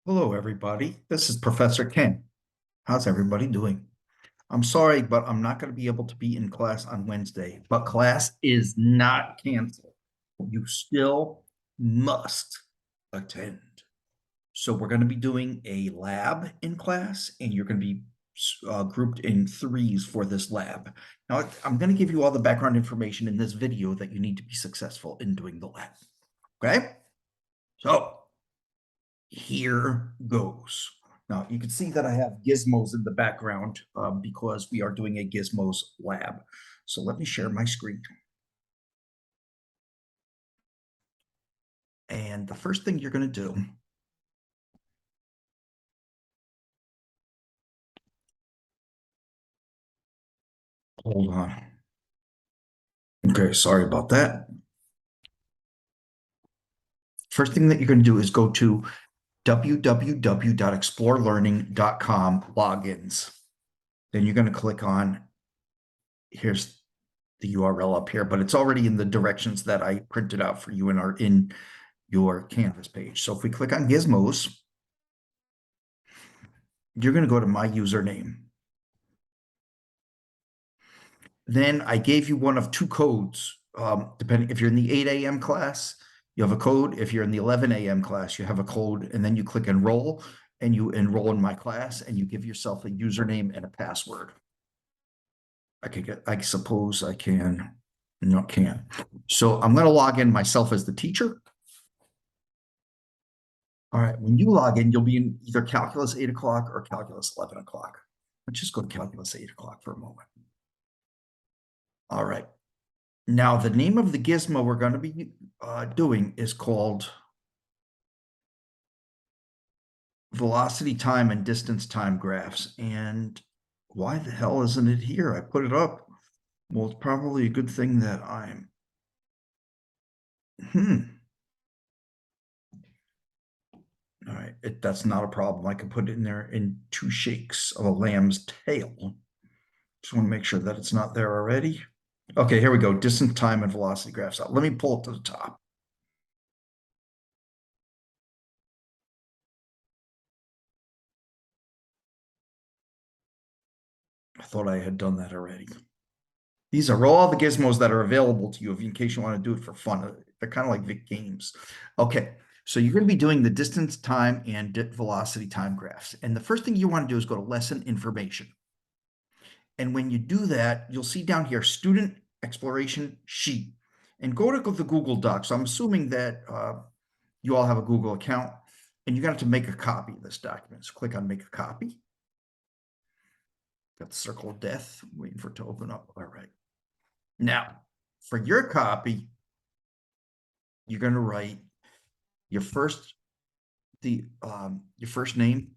Hello, everybody. This is Professor Ken. How's everybody doing? I'm sorry, but I'm not going to be able to be in class on Wednesday, but class is not canceled. You still must attend. So we're going to be doing a lab in class, and you're going to be grouped in threes for this lab. Now, I'm going to give you all the background information in this video that you need to be successful in doing the lab. Okay? So here goes. Now you can see that I have gizmos in the background because we are doing a gizmos lab. So let me share my screen. And the first thing you're going to do hold on. Okay, sorry about that. First thing that you're going to do is go to www.explorelearning.com logins. Then you're going to click on, here's the URL up here, but it's already in the directions that I printed out for you and are in your Canvas page. So if we click on Gizmos, you're going to go to my username. Then I gave you one of two codes. Depending if you're in the 8 a.m. class, you have a code. If you're in the 11 a.m. class, you have a code, and then you click enroll and you enroll in my class and you give yourself a username and a password. I suppose I can, no, can't. So I'm going to log in myself as the teacher. All right, when you log in, you'll be in either Calculus 8 o'clock or Calculus 11 o'clock. Let's just go to Calculus 8 o'clock for a moment. All right. Now, the name of the gizmo we're going to be doing is called velocity time and distance time graphs. And why the hell isn't it here? I put it up. Well, it's probably a good thing that I'm... All right, that's not a problem. I can put it in there in two shakes of a lamb's tail. Just want to make sure that it's not there already. Okay, here we go. Distance, time, and velocity graphs out. Let me pull it to the top. I thought I had done that already. These are all the gizmos that are available to you in case you want to do it for fun. They're kind of like Vic games. Okay, so you're going to be doing the distance, time, and velocity time graphs. And the first thing you want to do is go to lesson information. And when you do that, you'll see down here, student exploration sheet. And go to the Google Doc. So I'm assuming that you all have a Google account. And you're going to have to make a copy of this document. So click on make a copy. Got the circle of death, waiting for it to open up. All right. Now, for your copy, you're going to write your first name,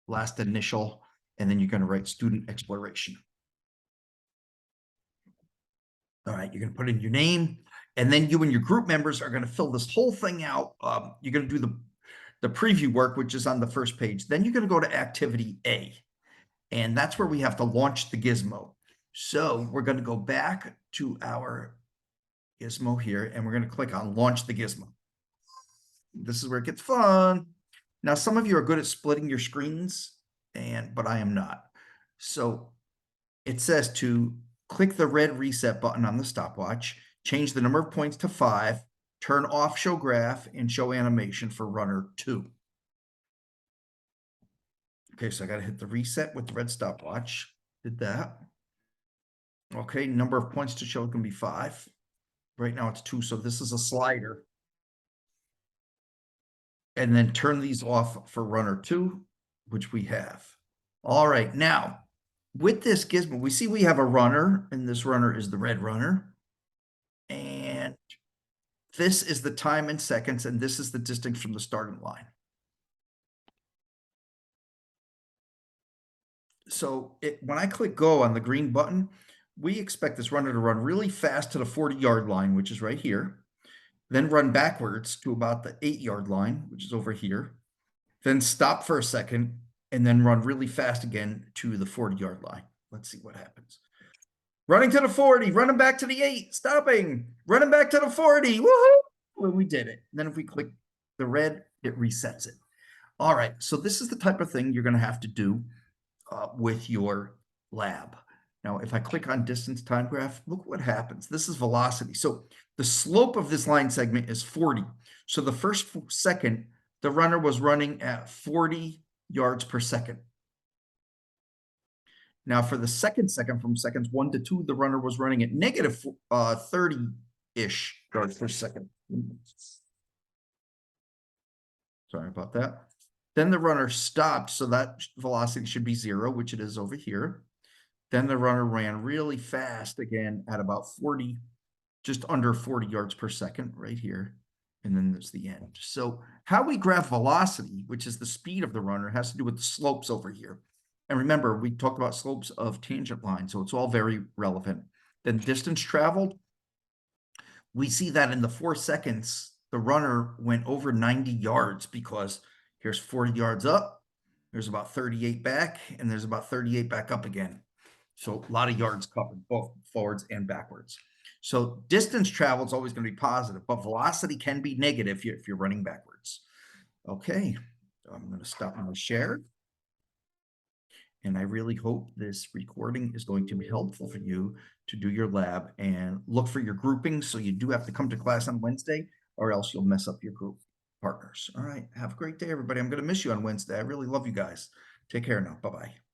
last initial, and then you're going to write student exploration. All right, you're going to put in your name, and then you and your group members are going to fill this whole thing out. You're going to do the preview work, which is on the first page. Then you're going to go to activity A, and that's where we have to launch the gizmo. So we're going to go back to our gizmo here, and we're going to click on launch the gizmo. This is where it gets fun. Now, some of you are good at splitting your screens, but I am not. So it says to click the red reset button on the stopwatch, change the number of points to 5, turn off show graph, and show animation for runner 2. Okay, so I got to hit the reset with the red stopwatch. Did that. Okay, number of points to show can be 5. Right now it's 2, so this is a slider. And then turn these off for runner 2, which we have. All right, now with this gizmo, we see we have a runner, and this runner is the red runner. And this is the time in seconds, and this is the distance from the starting line. So when I click go on the green button, we expect this runner to run really fast to the 40-yard line, which is right here. Then run backwards to about the 8-yard line, which is over here. Then stop for a second, and then run really fast again to the 40-yard line. Let's see what happens. Running to the 40, running back to the 8, stopping, running back to the 40. Woohoo! Well, we did it. And then if we click the red, it resets it. All right, so this is the type of thing you're going to have to do with your lab. Now, if I click on distance time graph, look what happens. This is velocity. So the slope of this line segment is 40. So the first second, the runner was running at 40 yards per second. Now, for the second from seconds 1 to 2, the runner was running at negative 30-ish yards per second. Sorry about that. Then the runner stopped, so that velocity should be 0, which it is over here. Then the runner ran really fast again at about 40, just under 40 yards per second right here. And then there's the end. So how we graph velocity, which is the speed of the runner, has to do with the slopes over here. And remember, we talked about slopes of tangent lines, so it's all very relevant. Then distance traveled, we see that in the 4 seconds, the runner went over 90 yards because here's 40 yards up, there's about 38 back, and there's about 38 back up again. So a lot of yards covered, both forwards and backwards. So distance travel is always going to be positive, but velocity can be negative if you're running backwards. Okay, I'm going to stop my share. And I really hope this recording is going to be helpful for you to do your lab, and look for your groupings. So you do have to come to class on Wednesday, or else you'll mess up your group partners. All right. Have a great day, everybody. I'm going to miss you on Wednesday. I really love you guys. Take care now. Bye-bye.